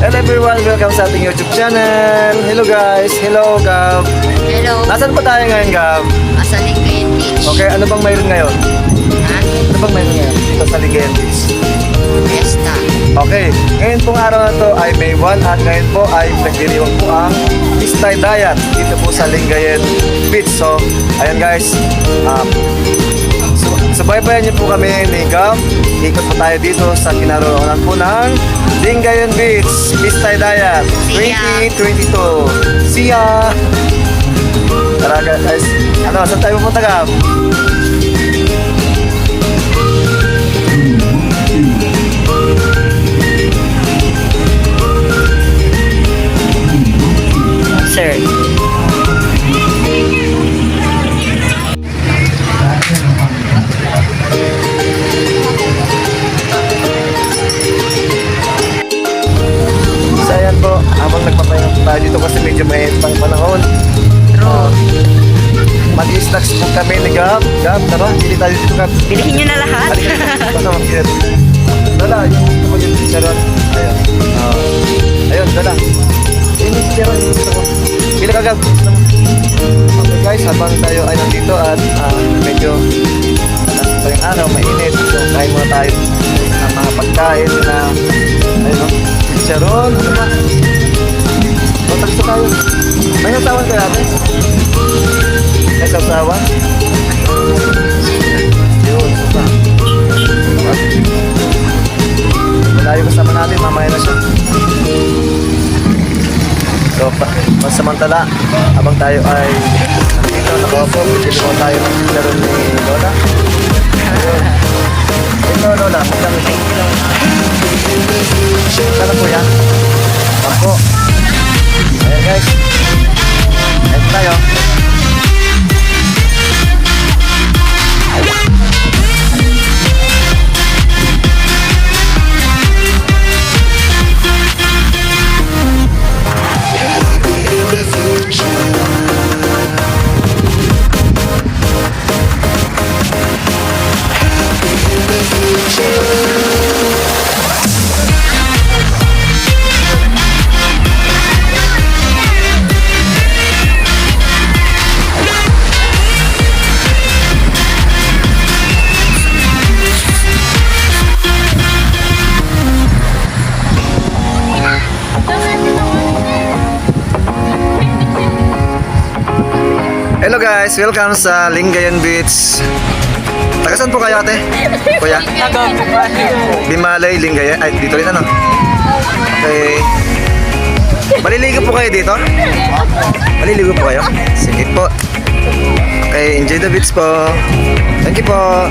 Hello everyone, welcome sa ating YouTube channel. Hello guys, hello Gab. Hello. Nasaan po tayo ngayon Gab? Sa Lingayen Beach. Okay, ano bang mayroon ngayon? Ha? Ano bang mayroon ngayon dito sa Lingayen Beach? Fiesta. Okay, ngayon pong araw na to ay May 1 at ngayon po ay nagdiriwang po ang Istay Diet dito po sa Lingayen Beach. So, ayan guys, subaybayan niyo po kami ni Gab. Ikot po tayo dito sa kinaroonan po ng Lingayen Beach Istay Diet 2022. See ya! Tara guys, ano, saan tayo pupunta Gab? Sir. So ayan po, habang nagpapahinga po tayo dito kasi medyo may pang panahon. True. Mag-i-snacks po kami ni Gab. Gab, tara, hindi tayo dito Gab. Bilhin nyo na lahat. Halika, basta mag-i-snacks. Dala, yung gusto ko yung chicharon. Ayan. Ayun, dala. Yun yung chicharon, yung gusto ko. Pila ka Gab. Okay guys, habang tayo ay nandito at medyo pa yung araw, mainit. So, kain muna tayo ng mga pagkain na ayun o, chicharon, ano ba? Matagsa tayo. May nasawan ka natin? May sasawan? Yun, pa. Wala yung kasama natin, mamaya na siya. So, pasamantala, habang tayo ay nandito, nakaupo, bibili mo tayo ng laro ni Lola. Ayun. Ito, Lola, magkano ito? Magkano po yan? Ako. Ayan guys. Ayan tayo. Hello guys, welcome sa Lingayen Beach. Tagasan po kayo ate? Kuya? Bimalay, Lingayen. Ay, dito rin ano? Okay. Maliligo po kayo dito? Maliligo po kayo? Sige po. Okay, enjoy the beach po. Thank you po.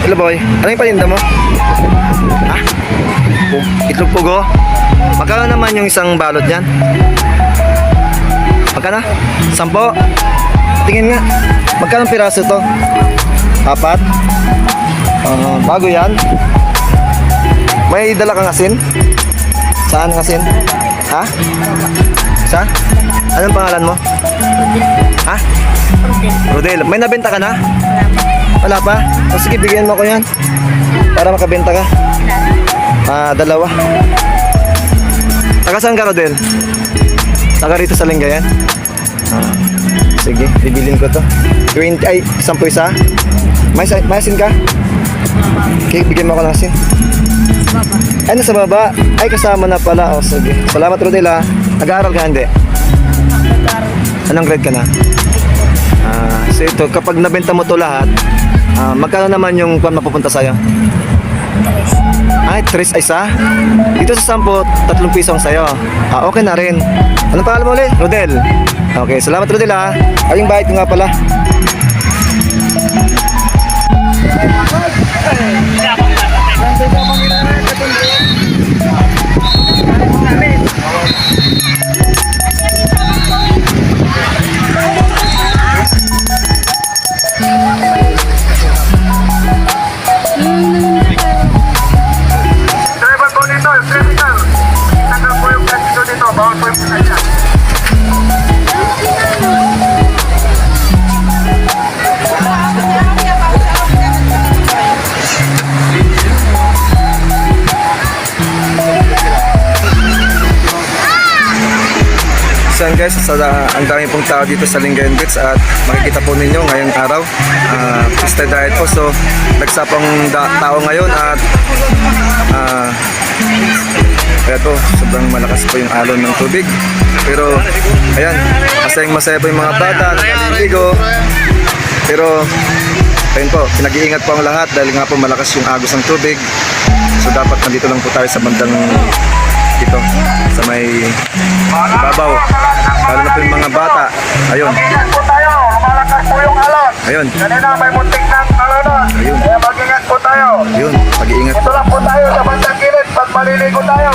Hello boy, ano yung paninda mo? Ha? Itlog pugo? Magkano naman yung isang balot yan? Magkano? 10? Tingin nga. Magkano piraso to? 4? Bago yan. May dala kang asin? Saan asin? Ha? Sa? Anong pangalan mo? Ha? Rodel. May nabenta ka na? Wala pa? O sige, bigyan mo ko yan. Para makabenta ka. Dalawa. Taga saan ka, Rodel? Taga rito sa Lingayen? Sige, bibilin ko to. 20, ay, 10 isa. May asin ka? Okay, bigyan mo ako ng asin. Ay, nasa baba. Ay, kasama na pala. O, sige. Salamat, Rodel, ha. Nag-aaral ka, hindi? Anong grade ka na? So ito, kapag nabenta mo to lahat, magkano naman yung kung mapupunta sa'yo? Ay, 3 ay isa? Dito sa 10, 3 piso ang sa'yo. Okay na rin. Anong pangalan mo ulit? Rodel. Okay, salamat, Rodel, ha. Ay, yung bayad ko nga pala. Driver po dito, yung critical. Tanggal po yung critical dito, bawal po yung pinasya. So yan guys, ang dami pong tao dito sa Lingayen Beach at makikita po ninyo ngayong araw, Pista Diet po. So nagsapang tao ngayon at kaya po, sobrang malakas po yung alon ng tubig. Pero ayan, masayang-masaya po yung mga bata, naliligo. Pero ayun po, pinag-iingat po ang lahat dahil nga po malakas yung agos ng tubig. So dapat nandito lang po tayo sa bandang dito sa may ibabaw, lalo na po yung mga bata. Ayun, Mag-ingat po tayo, malakas po yung alon. ayun, Kanina may muntik ng alon. Ayun. Kaya mag-ingat po tayo. ayun, pag-iingat Ito po. lang po tayo sa bandang gilid pag maliligo tayo.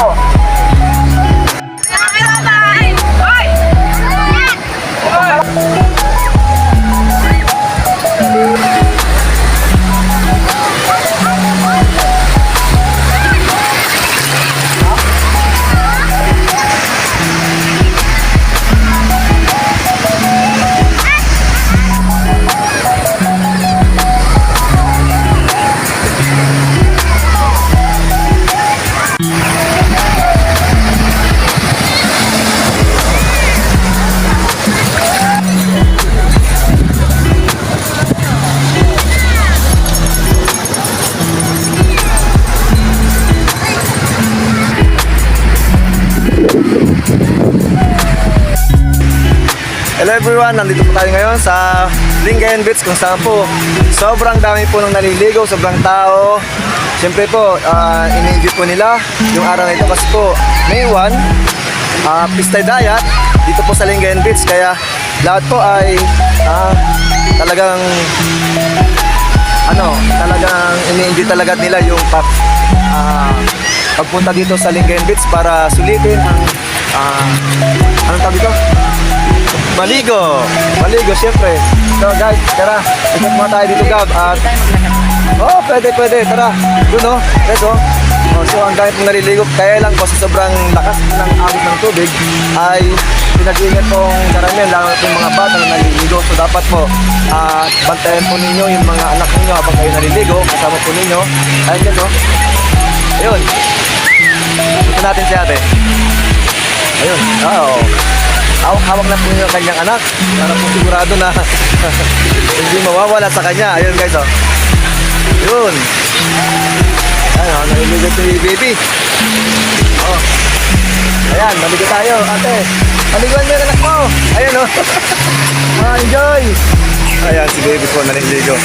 Hello everyone, nandito po tayo ngayon sa Lingayen Beach kung saan po sobrang dami po nang naliligo, sobrang tao. Siyempre po, ini-enjoy po nila yung araw na ito kasi po May 1, Pista Diet dito po sa Lingayen Beach. Kaya lahat po ay talagang ini-enjoy talaga nila yung pagpunta dito sa Lingayen Beach para sulitin ang anong tawag dito? Maligo, syempre. So guys, tara, ikot muna tayo dito, Gab. At pwede, tara. Doon, let's go. So ang dami pong naliligo, kaya lang po sa sobrang lakas ng agos ng tubig ay pinag-iingat pong karamihan, lalo po yung mga bata na naliligo. So dapat po, bantayan po ninyo yung mga anak ninyo habang kayo naliligo, kasama po ninyo. Ayun yan, no? Ayun. Ito natin si ate. Ayun, hawak na po yung kanyang anak para po sigurado na hindi mawawala sa kanya. Ayun guys, yun. Ayun, naliligo si baby. Ayan, naligo tayo, ate. Naliguan mo yung anak mo. Ayun, enjoy. Ayan, si baby po naliligo.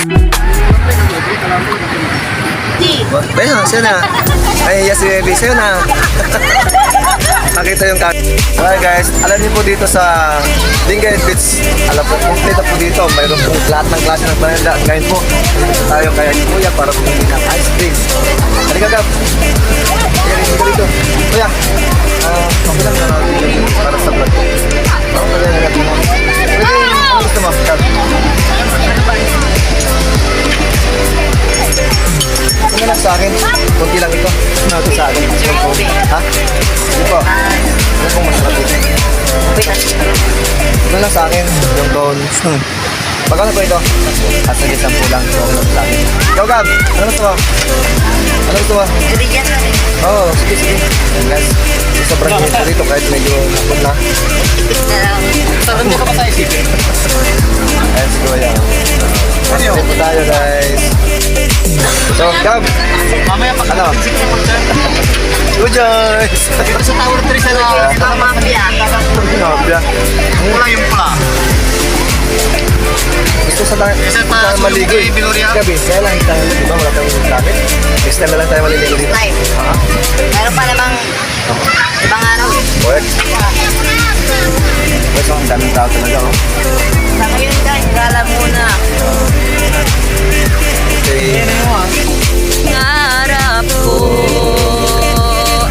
Ayun, siya na. Ay, yes, si baby, siya na. Nakita yung Alright guys, alam niyo po dito sa Lingayen Beach, alam po, complete po dito. Mayroon po lahat ng klase ng pananda. Ngayon po, dito tayo kaya ni Kuya para bumili ng ice drinks. Halika, Gab. Halika dito. Kuya, okay lang na para sa vlog. Kaya na natin mo. Pwede, ano gusto mo, Gab? Ano lang sa akin? Kunti lang ito. Ano ito sa akin? Ha? Ano pong masarap dito? Ito lang sa akin, yung bones. Pagkano po ito? Sige, 10 lang. So, ano sa akin? Ikaw, Gab, ano gusto mo? Ano gusto mo? Bigyan na rin. Oo, sige, sige. Ayan, guys. Sobrang gusto dito kahit medyo nakon na. Sarap niyo ka pa tayo isipin. Ayan, siguro yan. Kasi po tayo, guys. So, Gab, Mamaya pag ano? Good Joyce! sa Tower 3 sa likod. Ang mafia. Nobya. Pula yung pula. Gusto sa tayo maligo eh. Biloria. Gabi, kaya lang tayo, di ba? Wala tayong traffic. Next time na lang tayo maliligo dito. Time. Ha? Meron pa namang ibang araw. Correct. Guys, ang daming tao talaga, oh. Sa ngayon guys, gala muna. Okay. Ngarap ko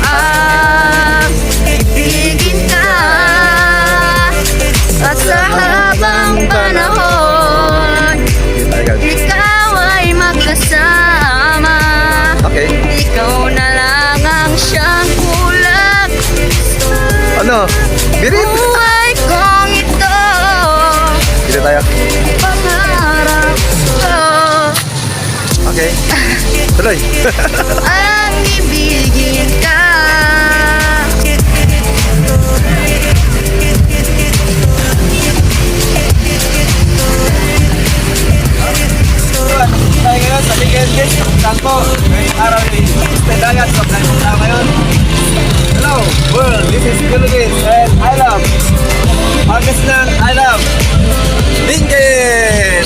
ang ibigin ka at sa habang panahon ikaw ay magkasama. Okay. Ikaw na lang ang siyang kulang Ano? Birit! buhay kong ito. Dito tayo. Pangarap ko Okay. Tuloy. ang ibigin ka. Tayo ngayon sa Miguel Beach, Sangko. Ngayong araw ni Stay Dagat sa Plan tayo ngayon. Hello world, this is Philippines and I love Pangasinan, I love Lincoln!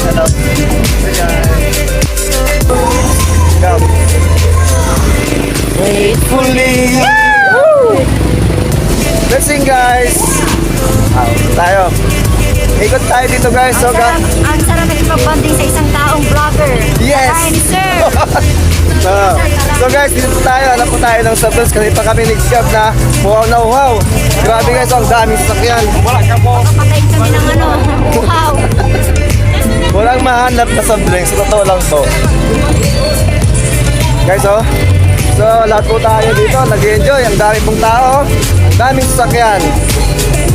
Hello. Ayan. Go. Gratefully. Let's sing guys. Tayo. Ikot tayo dito guys. So, Ang sarap nagpapabanding sa isang taong vlogger. Yes. Hi, sir. So guys, dito po tayo. Hanap po tayo ng subs kasi pa kami nag-scab na wow na wow. Grabe guys, ang daming sasakyan. Patayin kami ng ano. Wow. Walang mahanap na soft drinks. Sa totoo lang to. Guys, oh. So, lahat po tayo dito. Nag-enjoy. Ang dami pong tao. Ang daming sasakyan.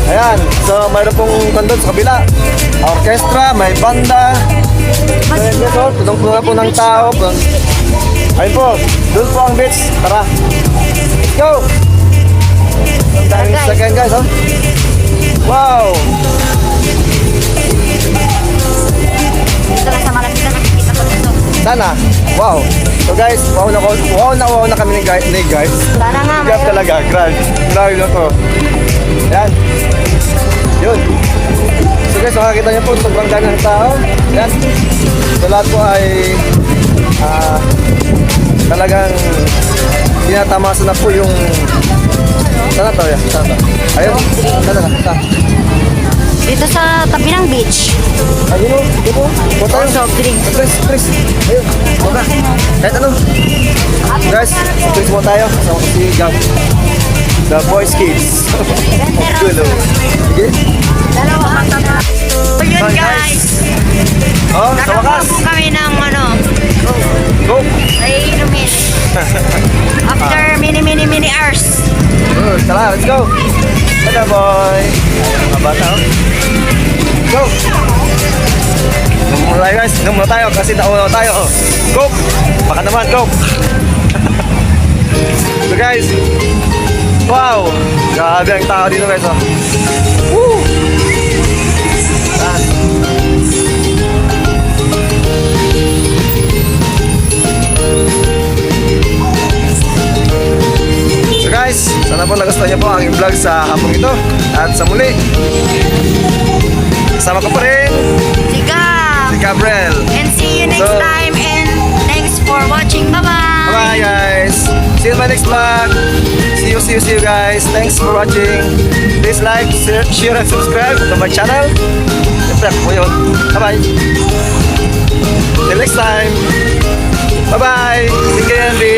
Ayan. So, mayroon pong kandun sa kabila. Orkestra, may banda. Ayan, guys, oh. Tulong-tulong po ng tao. Ayun po. Doon po ang beach. Tara. Let's go. Ang daming sasakyan, guys, oh. Wow. Dito lang sa malapit na nakikita ko dito. Sana. Wow. So guys, wow na kami ni guys. Sana nga, Grab mayroon. talaga, grabe. Grabe na to. Yan. Yun. So guys, makakita niyo po, sobrang dami ng tao. Yan. So lahat po ay talagang tinatamasa na po yung sana to, yan. Sana to. Ayun. Sana na. Sana. Dito sa tabi ng beach. Ayun o. Dito. Punta yun. Soft drink. Chris. Ayun. Baka. Kahit ano. Guys, Chris mo tayo. Kasama ko si Gab. The Boys Kids. Gulo. Sige. Dalawa. So yun Fun, guys. Oh, sa Nakakuha wakas. po kami ng ano. Go. Ay, inumin. After many hours. Good. Tara, let's go. Hello, boy. Ayun, mga bata, oh. Go. Inom muna tayo, guys. Inom muna tayo kasi nauna tayo, oh. Go. Baka naman, go. So, guys. Wow. Grabe ang tao dito, guys, oh. Woo. Ah. So guys, sana po nagustuhan niyo po ang aking vlog sa hapong ito. At sa muli, kasama ko pa rin Si Gab. si Gabriel. And see you next So- time. And thanks for watching. Bye-bye. Bye guys. See you in my next vlog. See you guys. Thanks for watching. Please like, share, and subscribe to my channel. Siyempre ako po yun. Bye-bye. Till next time. Bye-bye. Tingnan din.